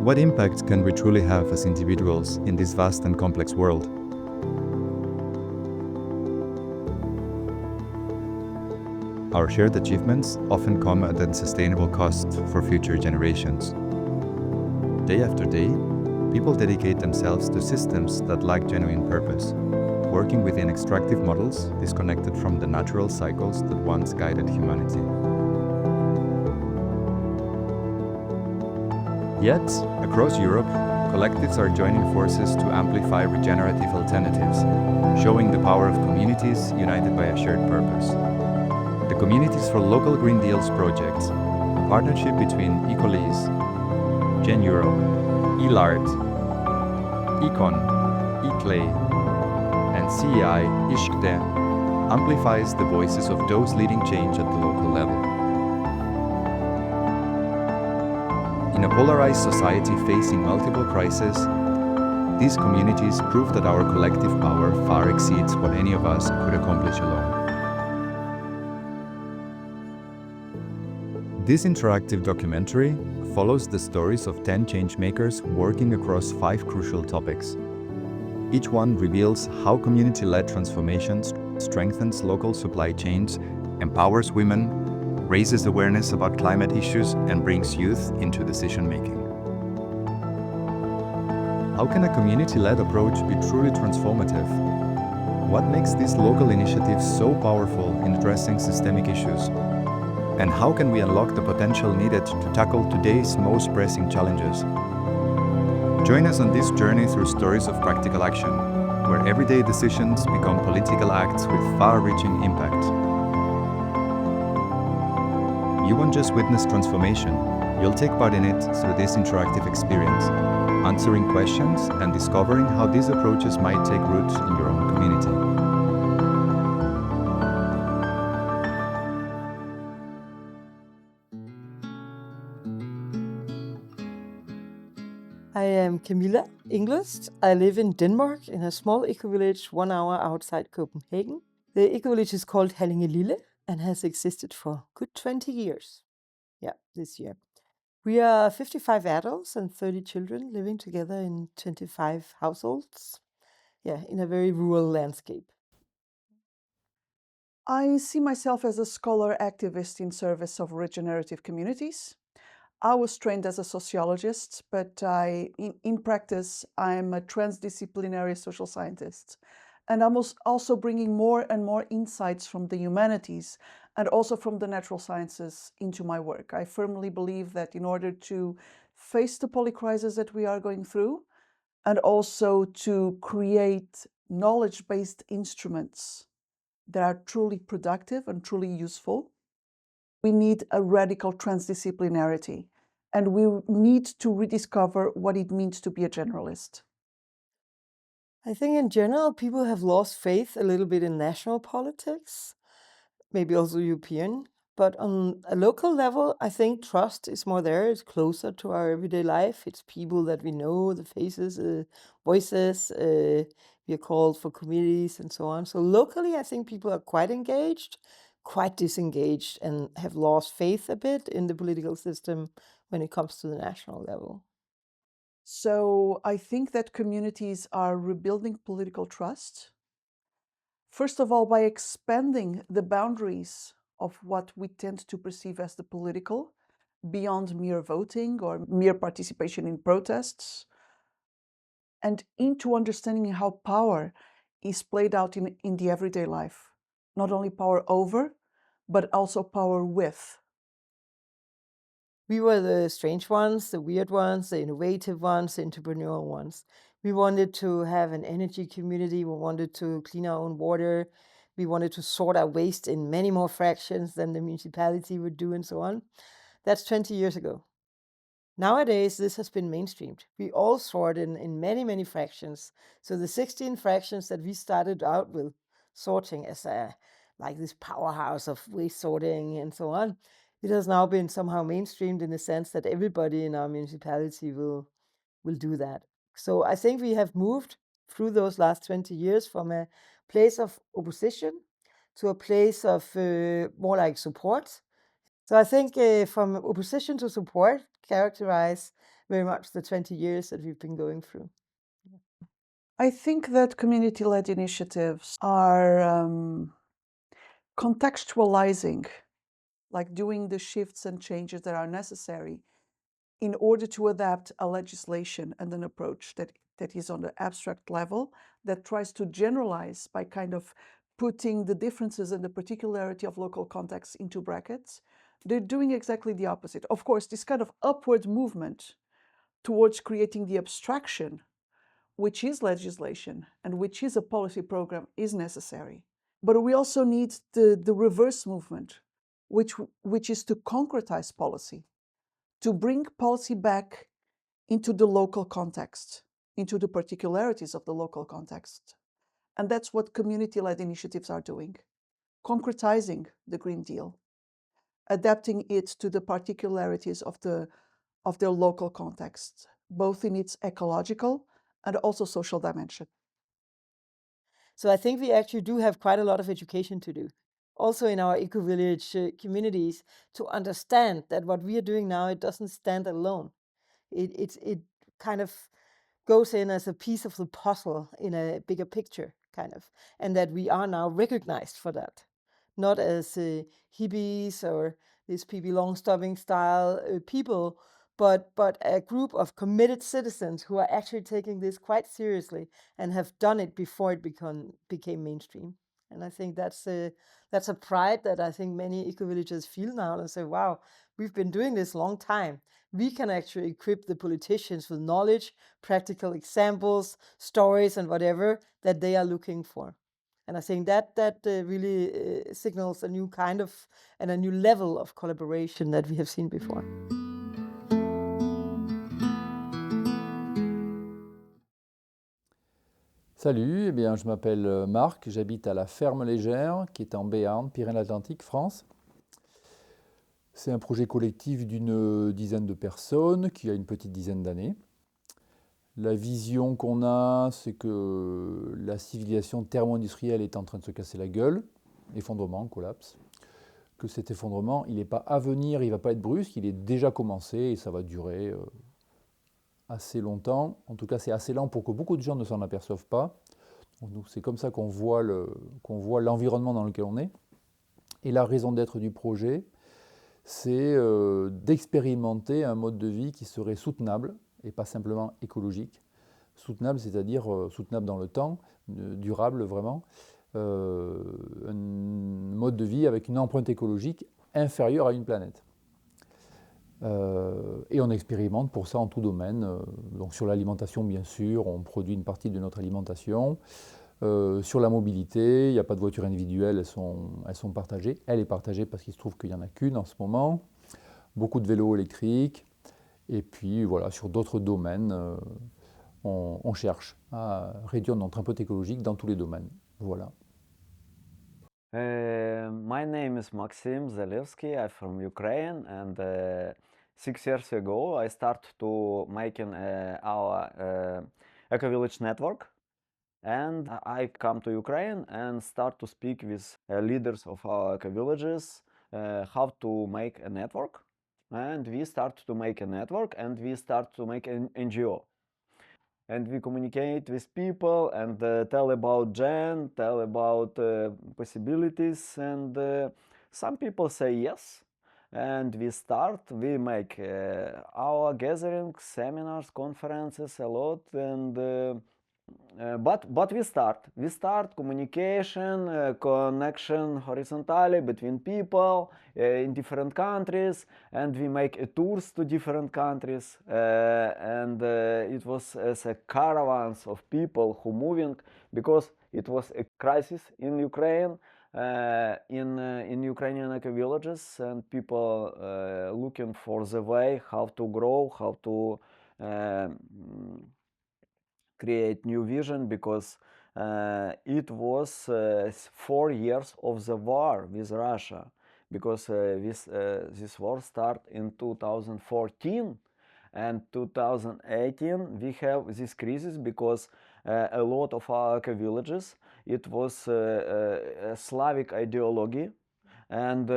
what impact can we truly have as individuals in this vast and complex world? Our shared achievements often come at an unsustainable cost for future generations. Day after day, people dedicate themselves to systems that lack genuine purpose, working within extractive models disconnected from the natural cycles that once guided humanity. Yet, across Europe, collectives are joining forces to amplify regenerative alternatives, showing the power of communities united by a shared purpose. The Communities for Local Green Deals project, a partnership between ECOLISE, Gen Europe, ELARD, ECON, ECLEI, and CEI ISCTE, amplifies the voices of those leading change at the local level. In a polarized society facing multiple crises, these communities prove that our collective power far exceeds what any of us could accomplish alone. This interactive documentary follows the stories of 10 changemakers working across 5 crucial topics. Each one reveals how community-led transformation strengthens local supply chains, empowers women, raises awareness about climate issues, and brings youth into decision-making. How can a community-led approach be truly transformative? What makes these local initiatives so powerful in addressing systemic issues? And how can we unlock the potential needed to tackle today's most pressing challenges? Join us on this journey through stories of practical action, where everyday decisions become political acts with far-reaching impact. You won't just witness transformation, you'll take part in it through this interactive experience, answering questions and discovering how these approaches might take root in your own community. I am Camilla Englist. I live in Denmark in a small eco-village 1 hour outside Copenhagen. The eco-village is called Hallinge-Lille and has existed for good 20 years. Yeah, this year. We are 55 adults and 30 children living together in 25 households. Yeah, in a very rural landscape. I see myself as a scholar activist in service of regenerative communities. I was trained as a sociologist, but in practice, I'm a transdisciplinary social scientist. And I'm also bringing more and more insights from the humanities and also from the natural sciences into my work. I firmly believe that in order to face the polycrisis that we are going through, and also to create knowledge-based instruments that are truly productive and truly useful, we need a radical transdisciplinarity, and we need to rediscover what it means to be a generalist. I think in general, people have lost faith a little bit in national politics, maybe also European. But on a local level, I think trust is more there. It's closer to our everyday life. It's people that we know, the faces, voices. We are called for committees and so on. So locally, I think people are quite engaged, quite disengaged, and have lost faith a bit in the political system when it comes to the national level. So I think that communities are rebuilding political trust. First of all, by expanding the boundaries of what we tend to perceive as the political, beyond mere voting or mere participation in protests, and into understanding how power is played out in the everyday life. Not only power over, but also power with. We were the strange ones, the weird ones, the innovative ones, the entrepreneurial ones. We wanted to have an energy community. We wanted to clean our own water. We wanted to sort our waste in many more fractions than the municipality would do and so on. That's 20 years ago. Nowadays, this has been mainstreamed. We all sort in many, many fractions. So the 16 fractions that we started out with sorting as like this powerhouse of waste sorting and so on, it has now been somehow mainstreamed in the sense that everybody in our municipality will do that. So I think we have moved through those last 20 years from a place of opposition to a place of more like support. So I think from opposition to support characterize very much the 20 years that we've been going through. I think that community-led initiatives are contextualizing, like doing the shifts and changes that are necessary in order to adapt a legislation and an approach that is on the abstract level, that tries to generalize by kind of putting the differences and the particularity of local contexts into brackets. They're doing exactly the opposite. Of course, this kind of upward movement towards creating the abstraction, which is legislation and which is a policy program, is necessary. But we also need the reverse movement, which is to concretize policy, to bring policy back into the local context, into the particularities of the local context. And that's what community-led initiatives are doing, concretizing the Green Deal, adapting it to the particularities of their local context, both in its ecological and also social dimension. So I think we actually do have quite a lot of education to do, also in our eco-village communities, to understand that what we are doing now, it doesn't stand alone. It kind of goes in as a piece of the puzzle in a bigger picture, kind of, and that we are now recognized for that, not as hippies or these P.B. Longstopping style people, but a group of committed citizens who are actually taking this quite seriously and have done it before it became mainstream. And I think that's a pride that I think many eco-villagers feel now and say, wow, we've been doing this long time. We can actually equip the politicians with knowledge, practical examples, stories, and whatever that they are looking for. And I think that really signals a new kind of and a new level of collaboration that we have seen before. Salut, eh bien, je m'appelle Marc, j'habite à la Ferme Légère, qui est en Béarn, Pyrénées-Atlantiques, France. C'est un projet collectif d'une dizaine de personnes qui a une petite dizaine d'années. La vision qu'on a, c'est que la civilisation thermo-industrielle est en train de se casser la gueule, effondrement, collapse. Que cet effondrement, il n'est pas à venir, il ne va pas être brusque, il est déjà commencé et ça va durer assez longtemps. En tout cas, c'est assez lent pour que beaucoup de gens ne s'en aperçoivent pas. Donc, c'est comme ça qu'on voit l'environnement dans lequel on est. Et la raison d'être du projet, c'est d'expérimenter un mode de vie qui serait soutenable et pas simplement écologique. Soutenable, c'est-à-dire soutenable dans le temps, durable vraiment. Un mode de vie avec une empreinte écologique inférieure à une planète. Et on expérimente pour ça en tout domaine. Donc sur l'alimentation, bien sûr, on produit une partie de notre alimentation. Sur la mobilité, il n'y a pas de voitures individuelles, elles sont partagées. Elle est partagée parce qu'il se trouve qu'il n'y en a qu'une en ce moment. Beaucoup de vélos électriques. Et puis voilà, sur d'autres domaines, on cherche à réduire notre empreinte écologique dans tous les domaines. Voilà. My name is Maxim Zalewski. I'm from Ukraine, and 6 years ago I started to making our eco-village network. And I come to Ukraine and start to speak with leaders of our eco-villages how to make a network. And we start to make a network, and we start to make an NGO. And we communicate with people and tell about Gen, tell about possibilities, and some people say yes. And we make our gatherings, seminars, conferences a lot, and but we start communication, connection horizontally between people in different countries, and we make tours to different countries, and it was as a caravans of people who moving because it was a crisis in Ukraine, in Ukrainian eco-villages, and people looking for the way how to grow, how to create new vision, because it was 4 years of the war with Russia, because this war started in 2014, and 2018 we have this crisis because a lot of our villages, it was a Slavic ideology, and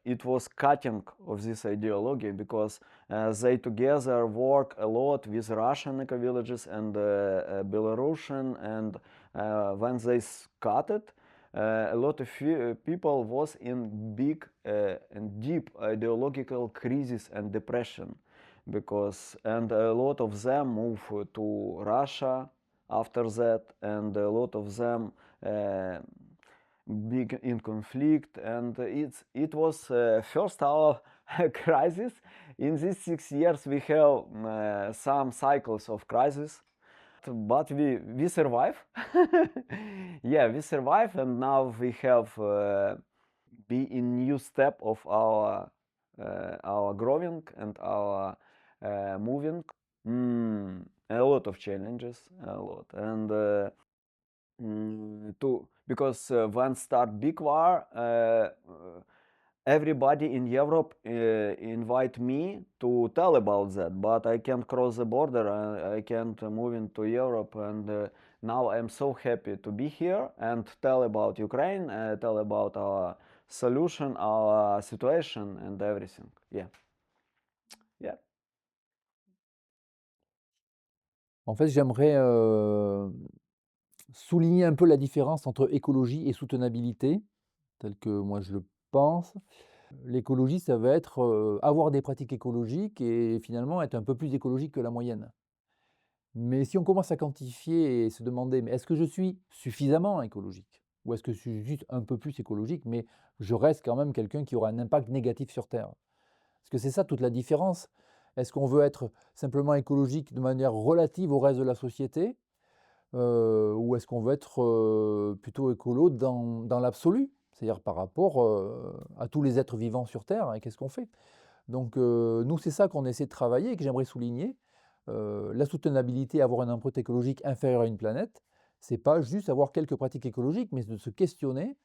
it was cutting of this ideology, because they together work a lot with Russian eco-villages and Belarusian, and when they cut it, a lot of people was in big and deep ideological crisis and depression, because and a lot of them move to Russia after that, and a lot of them big in conflict, and it was first our crisis. In these 6 years we have some cycles of crisis, but we survive. Yeah, we survive, and now we have be in new step of our growing and our moving. A lot of challenges, a lot, and because when start big war, everybody in Europe invite me to tell about that, but I can't cross the border, I can't move into Europe, and now I'm so happy to be here and tell about Ukraine, tell about our solution, our situation, and everything. Yeah. Yeah. En fait, j'aimerais souligner un peu la différence entre écologie et soutenabilité, tel que moi je le pense. L'écologie, ça va être avoir des pratiques écologiques et finalement être un peu plus écologique que la moyenne. Mais si on commence à quantifier et se demander, mais est-ce que je suis suffisamment écologique? Ou est-ce que je suis juste un peu plus écologique, mais je reste quand même quelqu'un qui aura un impact négatif sur Terre? Parce que c'est ça toute la différence. Est-ce qu'on veut être simplement écologique de manière relative au reste de la société? Ou est-ce qu'on veut être plutôt écolo dans l'absolu? C'est-à-dire par rapport à tous les êtres vivants sur Terre, et qu'est-ce qu'on fait? Donc nous, c'est ça qu'on essaie de travailler et que j'aimerais souligner. La soutenabilité, avoir une empreinte écologique inférieure à une planète, c'est pas juste avoir quelques pratiques écologiques, mais de se questionner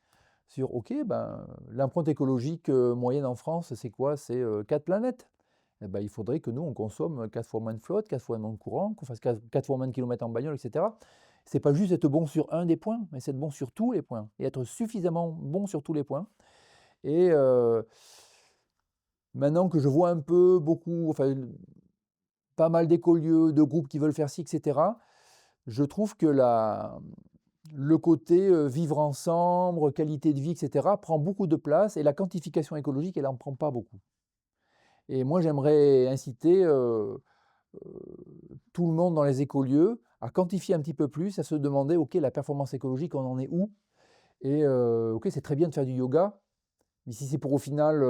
sur, ok, ben, l'empreinte écologique moyenne en France, c'est quoi? C'est 4 planètes. Eh ben, il faudrait que nous, on consomme 4 fois moins de flotte, 4 fois moins de courant, qu'on fasse 4 fois moins de kilomètres en bagnole, etc. C'est pas juste être bon sur un des points, mais c'est être bon sur tous les points, et être suffisamment bon sur tous les points. Et maintenant que je vois un peu, beaucoup, enfin, pas mal d'écolieux, de groupes qui veulent faire ci, etc., je trouve que le côté vivre ensemble, qualité de vie, etc., prend beaucoup de place, et la quantification écologique, elle n'en prend pas beaucoup. Et moi, j'aimerais inciter tout le monde dans les écolieux à quantifier un petit peu plus, à se demander, ok, la performance écologique, on en est où? Et ok, c'est très bien de faire du yoga, mais si c'est pour au final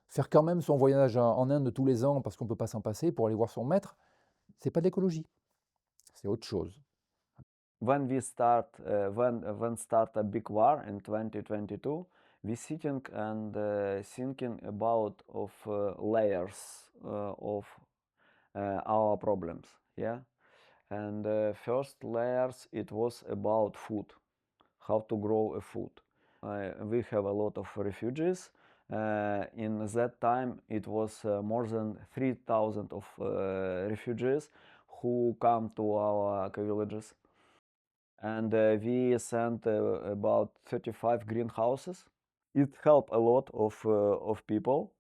faire quand même son voyage en Inde tous les ans parce qu'on ne peut pas s'en passer pour aller voir son maître, c'est pas de l'écologie, c'est autre chose. When we start, when start a big war in 2022, we sitting and thinking about of layers of our problems, yeah. And first layers, it was about food, how to grow a food. We have a lot of refugees. In that time, it was more than 3,000 of refugees who come to our villages. And we sent about 35 greenhouses. It helped a lot of people.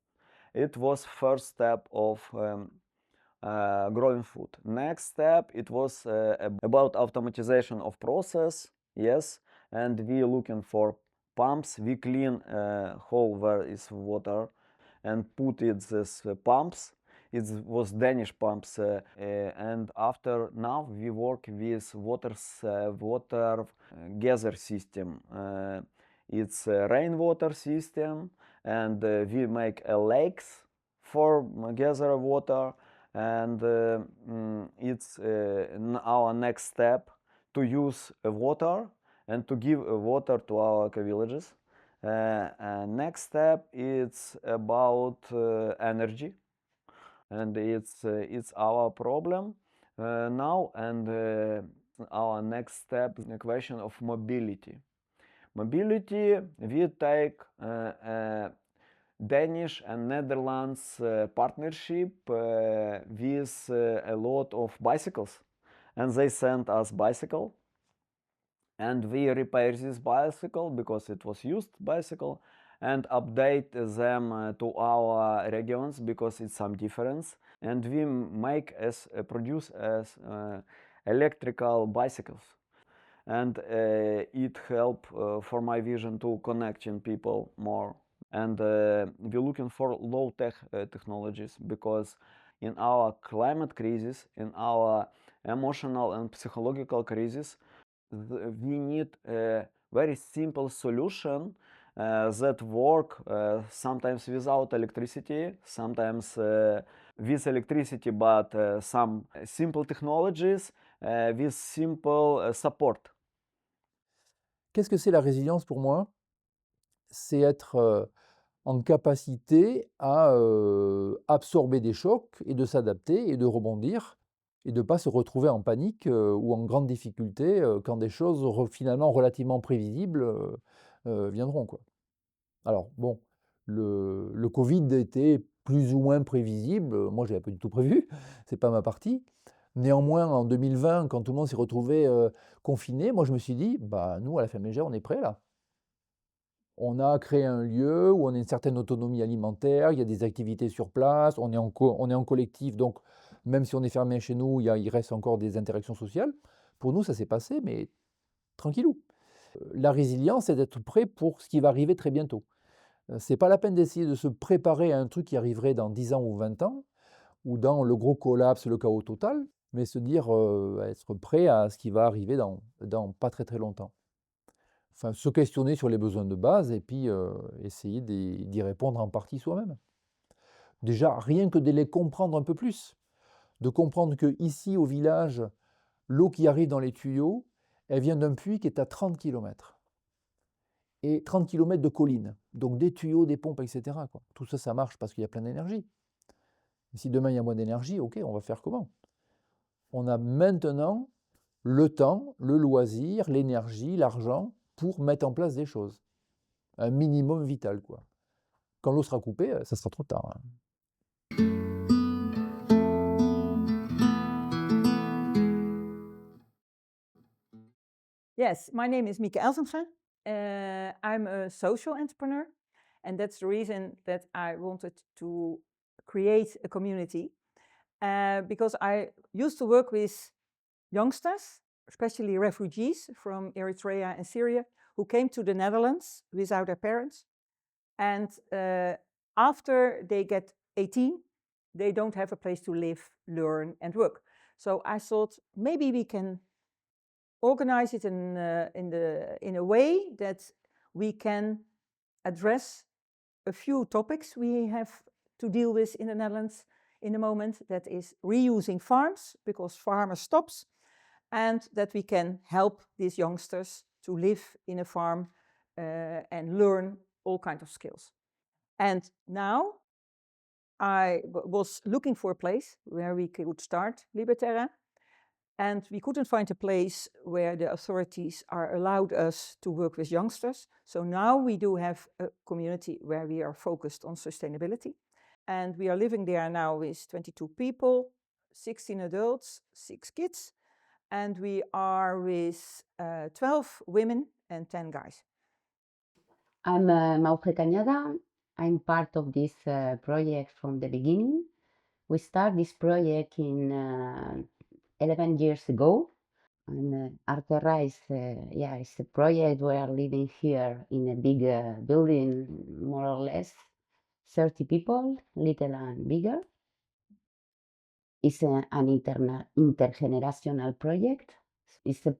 It was first step of growing food. Next step, it was about automatization of process, yes, and we looking for pumps. We clean hole where is water and put it this pumps. It was Danish pumps, and after now we work with water gather system. It's a rainwater system, and we make lakes for gather water, and it's our next step to use water and to give water to our villages. Next step is about energy, and it's our problem now, and our next step is the question of mobility. Mobility, we take Danish and Netherlands partnership with a lot of bicycles, and they sent us bicycle, and we repair this bicycle because it was used bicycle, and update them to our regions because it's some difference. And we produce as electrical bicycles, and it help for my vision to connecting people more. And we're looking for low-tech technologies because in our climate crisis, in our emotional and psychological crisis, we need a very simple solution that work sometimes without electricity, sometimes with electricity, but some simple technologies with simple support. Qu'est-ce que c'est la résilience pour moi? C'est être en capacité à absorber des chocs et de s'adapter et de rebondir et de ne pas se retrouver en panique ou en grande difficulté quand des choses finalement relativement prévisibles viendront, quoi. Alors bon, le Covid était plus ou moins prévisible. Moi, je n'avais pas du tout prévu, c'est pas ma partie. Néanmoins, en 2020, quand tout le monde s'est retrouvé confiné, moi je me suis dit, bah nous à la Ferme Légère, on est prêts là. On a créé un lieu où on a une certaine autonomie alimentaire, il y a des activités sur place, on est en collectif, donc même si on est fermé chez nous, il reste encore des interactions sociales. Pour nous, ça s'est passé, mais tranquillou. La résilience, c'est d'être prêt pour ce qui va arriver très bientôt. C'est pas la peine d'essayer de se préparer à un truc qui arriverait dans 10 ans ou 20 ans, ou dans le gros collapse, le chaos total, mais se dire, être prêt à ce qui va arriver dans pas très très longtemps. Enfin, se questionner sur les besoins de base et puis essayer d'y répondre en partie soi-même. Déjà, rien que de les comprendre un peu plus, de comprendre que ici au village, l'eau qui arrive dans les tuyaux, elle vient d'un puits qui est à 30 km. Et 30 km de collines, donc des tuyaux, des pompes, etc., quoi. Tout ça, ça marche parce qu'il y a plein d'énergie. Si demain il y a moins d'énergie, ok, on va faire comment? On a maintenant le temps, le loisir, l'énergie, l'argent pour mettre en place des choses. Un minimum vital, quoi. Quand l'eau sera coupée, ça sera trop tard, hein. Yes, my name is Mieke Elsinga. I'm a social entrepreneur, and that's the reason that I wanted to create a community because I used to work with youngsters, especially refugees from Eritrea and Syria, who came to the Netherlands without their parents. And after they get 18, they don't have a place to live, learn, and work. So I thought maybe we can organize it in a way that we can address a few topics we have to deal with in the Netherlands in the moment. That is reusing farms because farmer stops, and that we can help these youngsters to live in a farm and learn all kinds of skills. And now I was looking for a place where we could start Liberterra, and we couldn't find a place where the authorities are allowed us to work with youngsters. So now we do have a community where we are focused on sustainability. And we are living there now with 22 people, 16 adults, 6 kids. And we are with 12 women and 10 guys. I'm Mauge Cañada. I'm part of this project from the beginning. We started this project in 11 years ago. And Arterra is, it's a project we are living here in a big building, more or less 30 people, little and bigger. It's an intergenerational project. It's a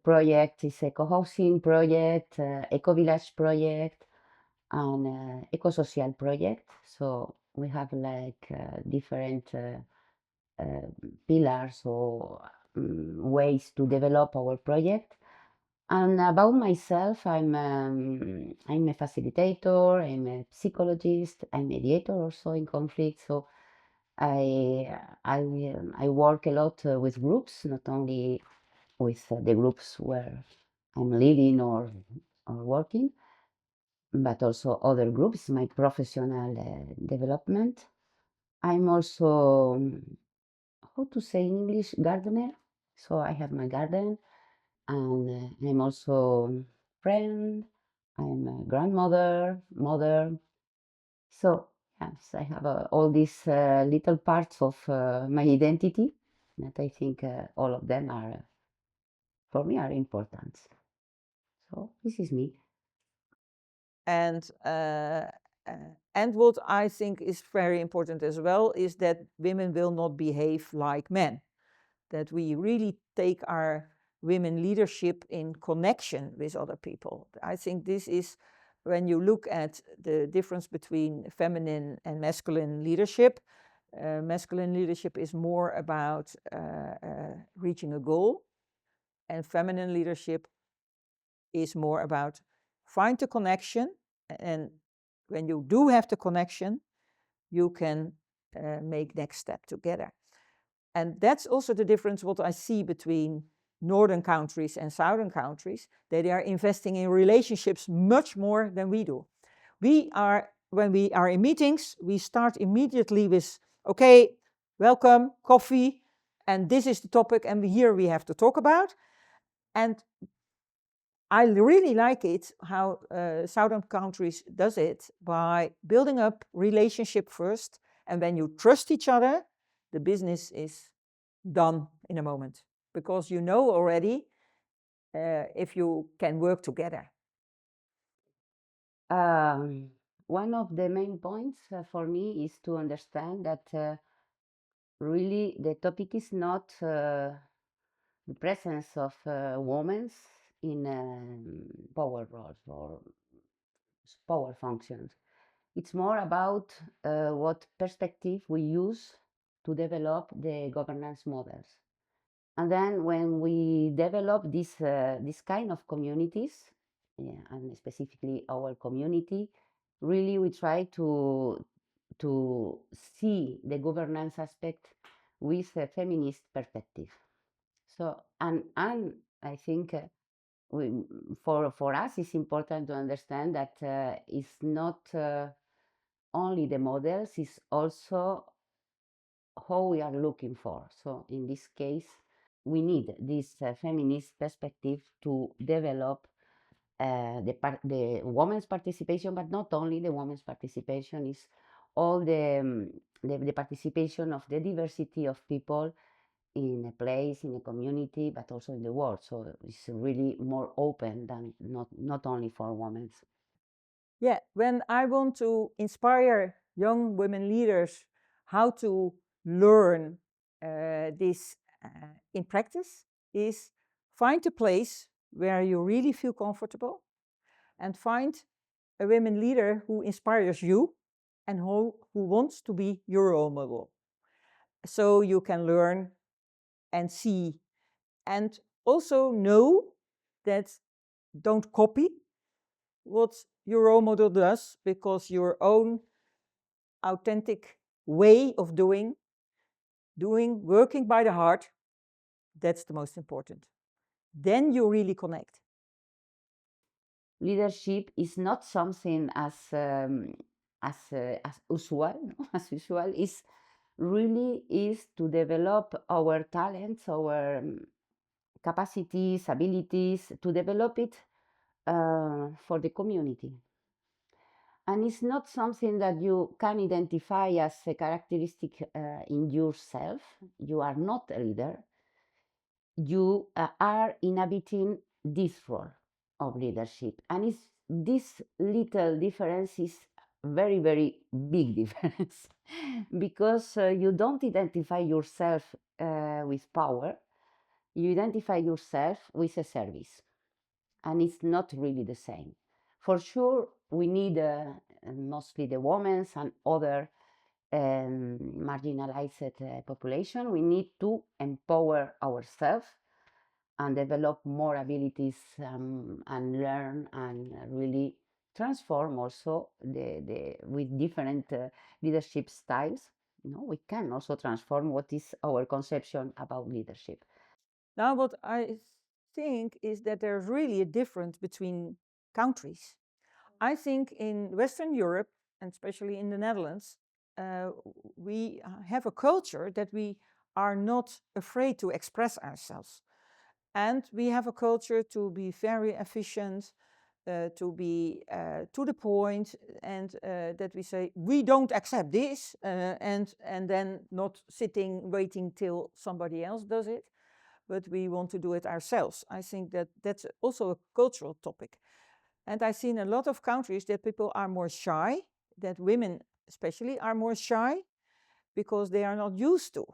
co-housing project, eco-village project, and eco-social project. So we have like different pillars or ways to develop our project. And about myself, I'm a facilitator, I'm a psychologist, I'm a mediator also in conflict. So I work a lot with groups, not only with the groups where I'm leading or working, but also other groups, my professional development. I'm also, how to say in English, gardener. So I have my garden, and I'm also friend, I'm a grandmother, mother. So yes, I have all these little parts of my identity that I think all of them are, for me, are important. So this is me. And what I think is very important as well is that women will not behave like men. That we really take our women leadership in connection with other people. I think this is when you look at the difference between feminine and masculine leadership. Masculine leadership is more about reaching a goal, and feminine leadership is more about find the connection, and when you do have the connection, you can make next step together. And that's also the difference what I see between northern countries and southern countries. They are investing in relationships much more than we do. When we are in meetings, we start immediately with, okay, welcome, coffee, and this is the topic, and here we have to talk about. And I really like it how southern countries does it by building up relationship first, and when you trust each other, the business is done in a moment, because you know already if you can work together. One of the main points for me is to understand that really the topic is not the presence of women in power roles or power functions. It's more about what perspective we use to develop the governance models. And then when we develop this kind of communities, yeah, and specifically our community, really we try to see the governance aspect with a feminist perspective. So and I think for us it's important to understand that it's not only the models, it's also how we are looking for. So in this case, we need this feminist perspective to develop the women's participation, but not only the women's participation, is all the participation of the diversity of people in a place, in a community, but also in the world. So it's really more open than not only for women. Yeah, when I want to inspire young women leaders how to learn this in practice, is find a place where you really feel comfortable, and find a women leader who inspires you and who wants to be your role model. So you can learn and see, and also know that don't copy what your role model does, because your own authentic way of doing, working by the heart, that's the most important. Then you really connect. Leadership is not something as usual, no? As usual is really is to develop our talents, our capacities, abilities, to develop it for the community. And it's not something that you can identify as a characteristic in yourself. You are not a leader. You are inhabiting this role of leadership. And this little difference is very, very big difference because you don't identify yourself with power. You identify yourself with a service. And it's not really the same. For sure, we need mostly the women and other marginalized population. We need to empower ourselves and develop more abilities and learn and really transform also with different leadership styles. You know, we can also transform what is our conception about leadership. Now, what I think is that there's really a difference between countries. I think in Western Europe, and especially in the Netherlands, we have a culture that we are not afraid to express ourselves. And we have a culture to be very efficient, to be to the point, and that we say we don't accept this, and then not sitting waiting till somebody else does it, but we want to do it ourselves. I think that that's also a cultural topic. And I've seen a lot of countries that people are more shy, that women especially are more shy because they are not used to.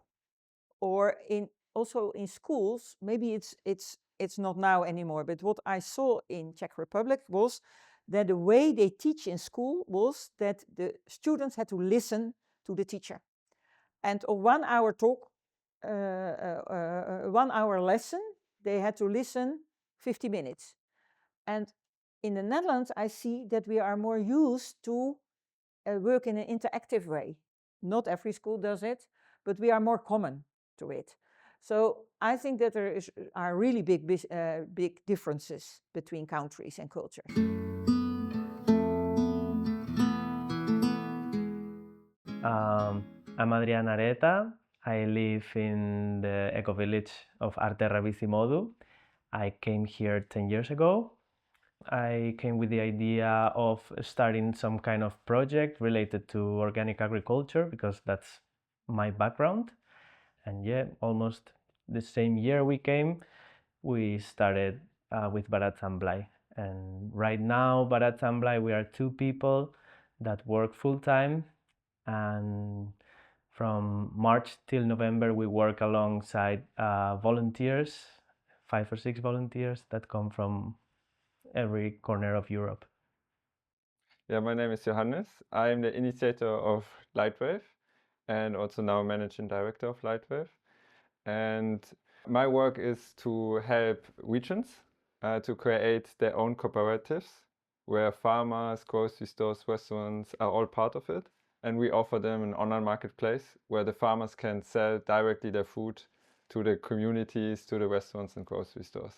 Or also in schools, maybe it's not now anymore, but what I saw in Czech Republic was that the way they teach in school was that the students had to listen to the teacher. And a 1 hour talk, 1 hour lesson, they had to listen 50 minutes. And in the Netherlands, I see that we are more used to work in an interactive way. Not every school does it, but we are more common to it. So I think that there are really big differences between countries and cultures. I'm Adrián Areta. I live in the eco village of Arterra Bizimodu. I came here 10 years ago. I came with the idea of starting some kind of project related to organic agriculture because that's my background. And yeah, almost the same year we came, we started with Barat Samblai. And right now, Barat Samblai, we are 2 people that work full-time, and from March till November we work alongside volunteers, 5 or 6 volunteers that come from every corner of Europe. Yeah, my name is Johannes. I'm the initiator of Lightwave and also now managing director of Lightwave. And my work is to help regions to create their own cooperatives where farmers, grocery stores, restaurants are all part of it. And we offer them an online marketplace where the farmers can sell directly their food to the communities, to the restaurants and grocery stores.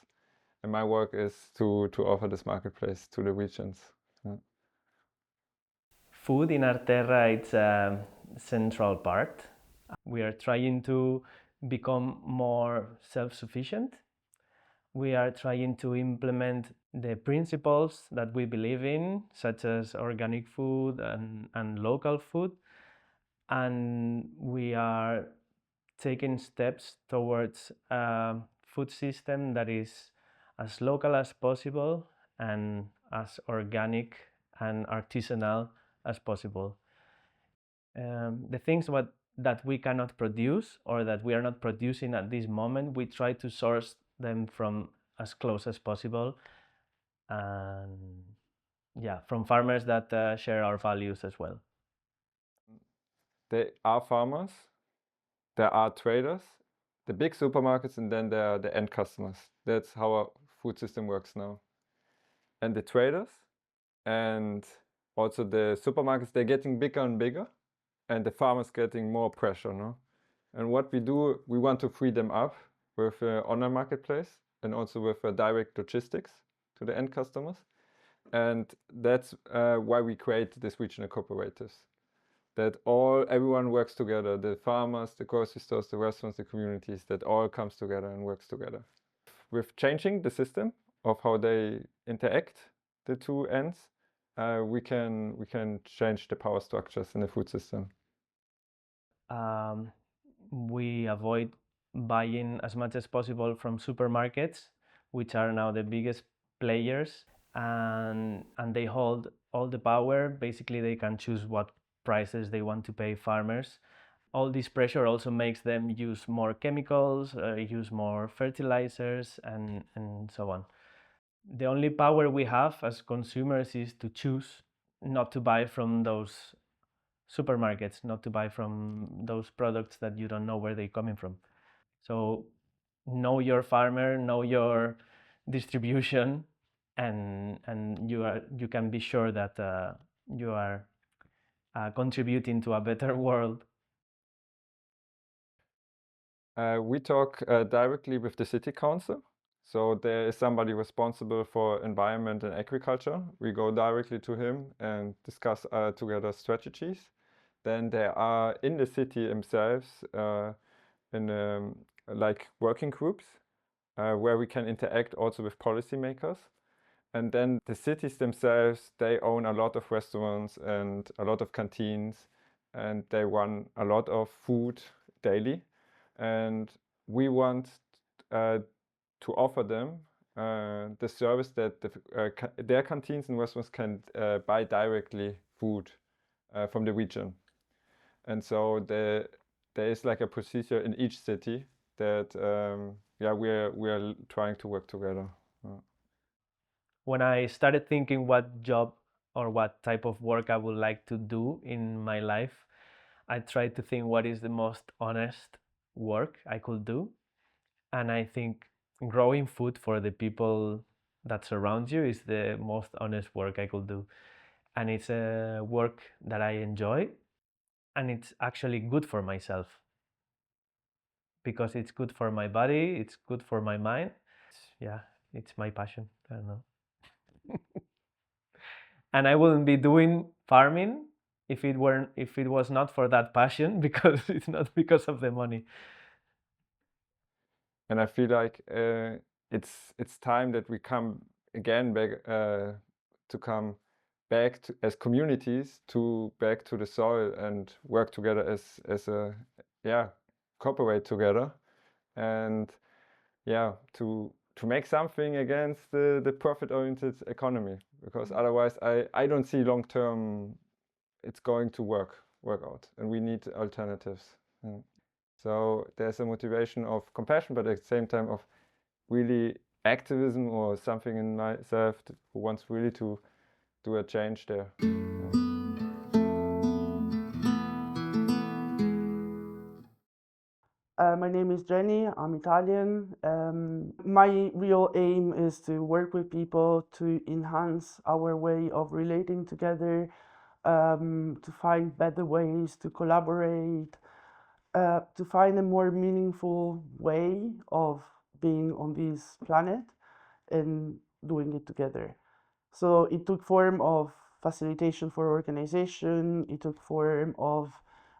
And my work is to offer this marketplace to the regions. Yeah. Food in Arterra, it's a central part. We are trying to become more self-sufficient. We are trying to implement the principles that we believe in, such as organic food and local food. And we are taking steps towards a food system that is as local as possible and as organic and artisanal as possible. The things that we cannot produce or that we are not producing at this moment, we try to source them from as close as possible, and yeah, from farmers that share our values as well. There are farmers, there are traders, the big supermarkets, and then there are the end customers. That's how our food system works now. And the traders and also the supermarkets, they're getting bigger and bigger, and the farmers getting more pressure, no? And what we do, we want to free them up with an online marketplace and also with direct logistics to the end customers. And that's why we create these regional cooperatives. That everyone works together, the farmers, the grocery stores, the restaurants, the communities, that all comes together and works together. With changing the system of how they interact, the two ends, we can change the power structures in the food system. We avoid buying as much as possible from supermarkets, which are now the biggest players, and they hold all the power. Basically, they can choose what prices they want to pay farmers. All this pressure also makes them use more chemicals, use more fertilizers, and so on. The only power we have as consumers is to choose not to buy from those supermarkets, not to buy from those products that you don't know where they're coming from. So know your farmer, know your distribution, and you can be sure that you are contributing to a better world. We talk directly with the city council. So there is somebody responsible for environment and agriculture. We go directly to him and discuss together strategies. Then there are in the city themselves like working groups where we can interact also with policymakers. And then the cities themselves, they own a lot of restaurants and a lot of canteens, and they run a lot of food daily. And we want to offer them the service that their canteens and restaurants can buy directly food from the region. And so there is like a procedure in each city that we're trying to work together. When I started thinking what job or what type of work I would like to do in my life, I tried to think what is the most honest work I could do. And I think growing food for the people that surround you is the most honest work I could do. And it's a work that I enjoy, and it's actually good for myself because it's good for my body, it's good for my mind. It's my passion. I don't know. And I wouldn't be doing farming if it was not for that passion, because it's not because of the money. And I feel like it's time that we come again back as communities back to the soil and work together as a cooperate together, and to make something against the profit-oriented economy, because otherwise I don't see long term it's going to work out, and we need alternatives. So there's a motivation of compassion, but at the same time of really activism or something in myself who wants really to do a change there. My name is Jenny, I'm Italian. My real aim is to work with people to enhance our way of relating together, to find better ways to collaborate, to find a more meaningful way of being on this planet and doing it together. So it took form of facilitation for organization, it took form of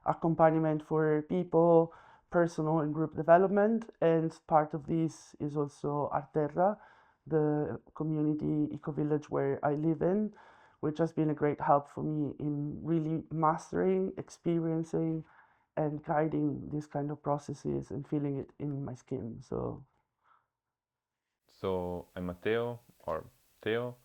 accompaniment for people, personal and group development, and part of this is also Arterra, the community eco-village where I live in, which has been a great help for me in really mastering, experiencing, and guiding these kind of processes and feeling it in my skin. So I'm Matteo, or Theo,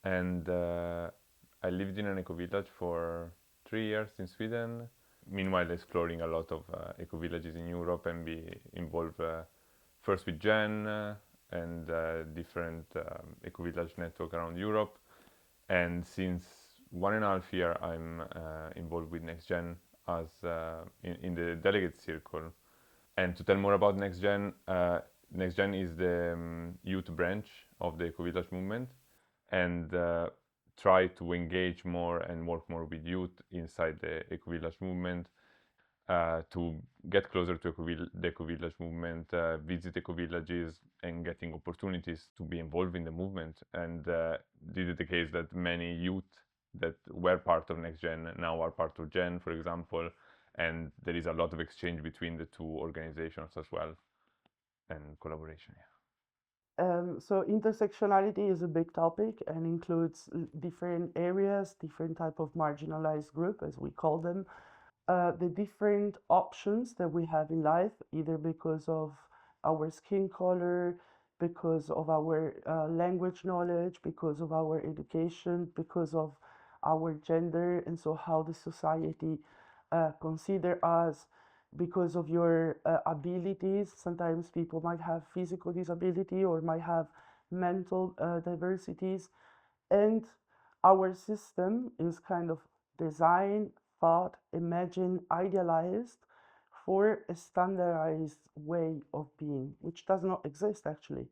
and I lived in an eco-village for 3 years in Sweden. Meanwhile, exploring a lot of eco-villages in Europe and be involved first with Gen and different eco-village network around Europe. And since 1.5 years, I'm involved with NextGen as in the delegate circle. And to tell more about NextGen, NextGen is the youth branch of the eco-village movement, and try to engage more and work more with youth inside the eco-village movement, to get closer to the eco-village movement, visit eco-villages and getting opportunities to be involved in the movement. And this is the case that many youth that were part of NextGen now are part of Gen, for example, and there is a lot of exchange between the two organizations as well, and collaboration. So intersectionality is a big topic and includes different areas, different type of marginalized group, as we call them. The different options that we have in life, either because of our skin color, because of our language knowledge, because of our education, because of our gender, and so how the society consider us, because of your abilities. Sometimes people might have physical disability or might have mental diversities, and our system is kind of designed, thought, imagined, idealized for a standardized way of being, which does not exist actually.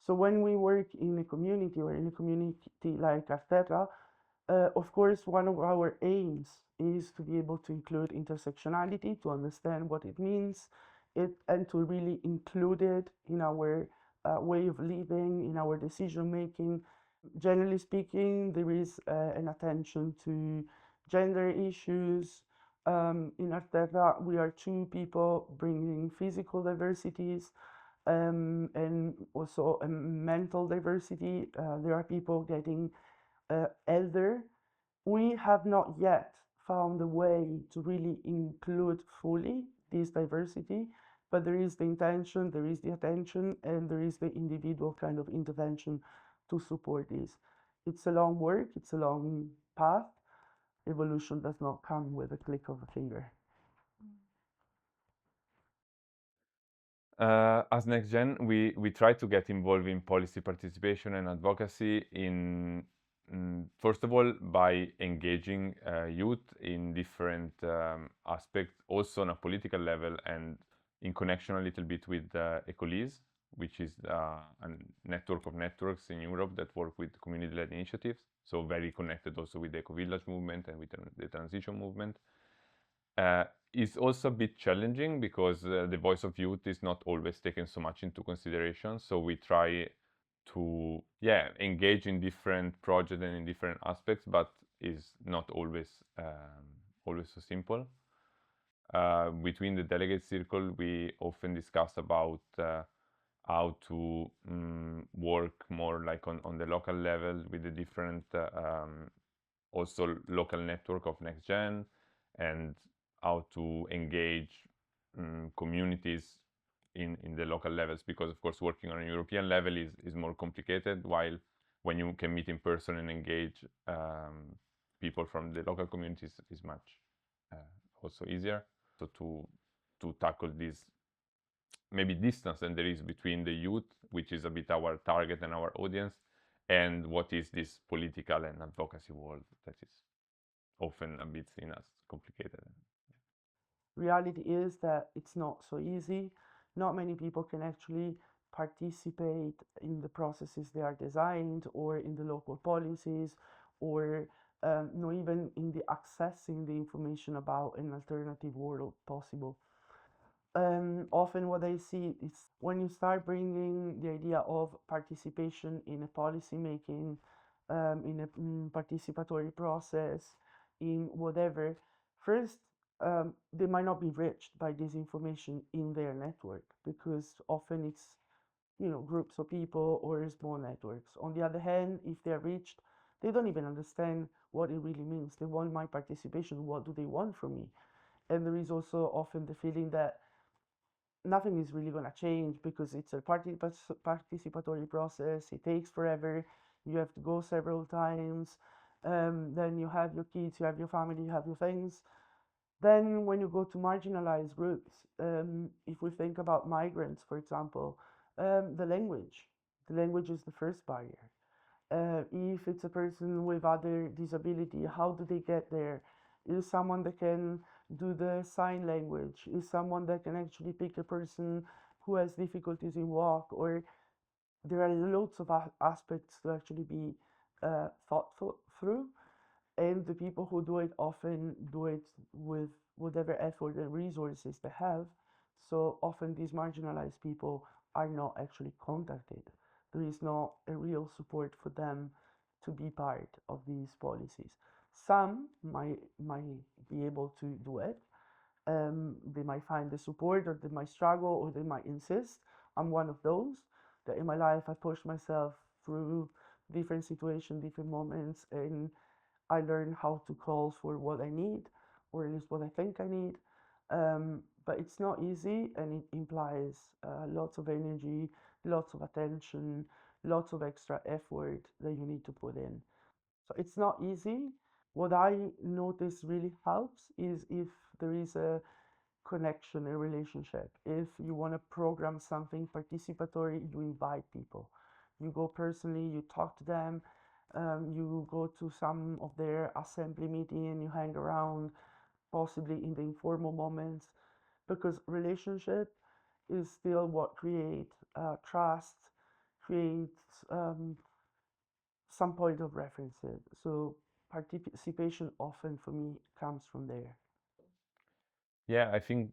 So when we work in a community or in a community like Arterra, of course, one of our aims is to be able to include intersectionality, to understand what it means, and to really include it in our way of living, in our decision making. Generally speaking, there is an attention to gender issues. In Arterra, we are 2 people bringing physical diversities. and also mental diversity. There are people getting elder. We have not yet found a way to really include fully this diversity, but there is the intention, there is the attention, and there is the individual kind of intervention to support this. It's a long work, it's a long path. Evolution does not come with a click of a finger. As NextGen, we try to get involved in policy participation and advocacy first of all, by engaging youth in different aspects, also on a political level, and in connection a little bit with ECOLISE, which is a network of networks in Europe that work with community-led initiatives, so very connected also with the eco-village movement and with the transition movement. It's also a bit challenging because the voice of youth is not always taken so much into consideration. So we try to engage in different projects and in different aspects, but is not always so simple. Between the delegate circle, we often discuss about how to work more like on the local level with the different also local network of NextGen, and how to engage communities in the local levels, because of course working on a European level is more complicated, while when you can meet in person and engage people from the local communities is much also easier. So to tackle this maybe distance that there is between the youth, which is a bit our target and our audience, and what is this political and advocacy world that is often a bit seen as complicated. Reality is that it's not so easy. Not many people can actually participate in the processes they are designed, or in the local policies, or not even in the accessing the information about an alternative world possible. Often what I see is when you start bringing the idea of participation in a policy making, in a participatory process, in whatever, first, they might not be reached by this information in their network, because often it's, groups of people or small networks. On the other hand, if they're reached, they don't even understand what it really means. They want my participation. What do they want from me? And there is also often the feeling that nothing is really going to change because it's a participatory process. It takes forever. You have to go several times. Then you have your kids, you have your family, you have your things. Then when you go to marginalized groups, if we think about migrants, for example, the language is the first barrier. If it's a person with other disability, how do they get there? Is someone that can do the sign language? Is someone that can actually pick a person who has difficulties in walk? Or there are loads of aspects to actually be thought through, and the people who do it often do it with whatever effort and resources they have. So often these marginalized people are not actually contacted. There is not a real support for them to be part of these policies. Some might be able to do it. They might find the support, or they might struggle, or they might insist. I'm one of those that in my life I pushed myself through different situations, different moments, and I learned how to call for what I need, or at least what I think I need. But it's not easy, and it implies lots of energy, lots of attention, lots of extra effort that you need to put in. So it's not easy. What I notice really helps is if there is a connection, a relationship. If you want to program something participatory, you invite people. You go personally, you talk to them, you go to some of their assembly meeting and you hang around, possibly in the informal moments, because relationship is still what creates trust, creates some point of reference. So participation often for me comes from there. Yeah, I think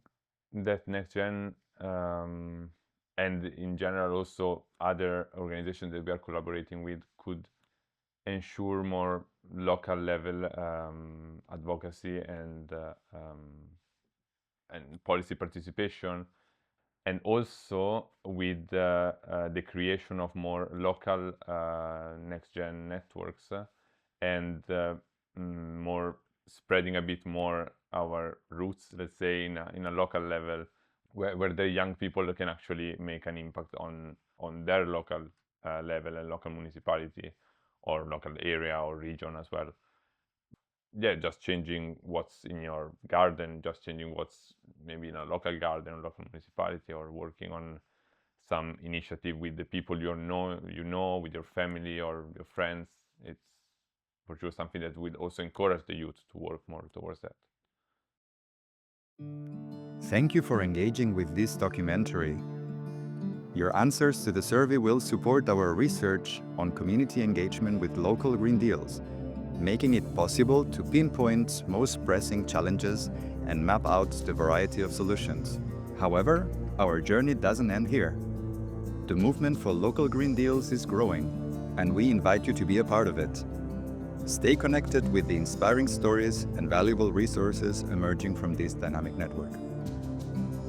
that NextGen and in general also other organizations that we are collaborating with could ensure more local level advocacy and policy participation, and also with the creation of more local next-gen networks and more spreading a bit more our roots, let's say, in a local level, where the young people can actually make an impact on their local level and local municipality or local area or region as well. Yeah, just changing what's in your garden, just changing what's maybe in a local garden or local municipality, or working on some initiative with the people you know, with your family or your friends. It's for sure something that will also encourage the youth to work more towards that. Thank you for engaging with this documentary. Your answers to the survey will support our research on community engagement with local Green Deals, making it possible to pinpoint most pressing challenges and map out the variety of solutions. However, our journey doesn't end here. The movement for local Green Deals is growing, and we invite you to be a part of it. Stay connected with the inspiring stories and valuable resources emerging from this dynamic network.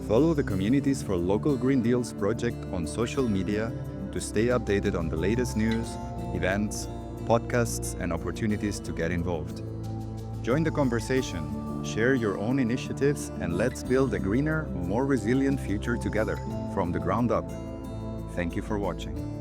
Follow the Communities for Local Green Deals project on social media to stay updated on the latest news, events, podcasts, and opportunities to get involved. Join the conversation, share your own initiatives, and let's build a greener, more resilient future together, from the ground up. Thank you for watching.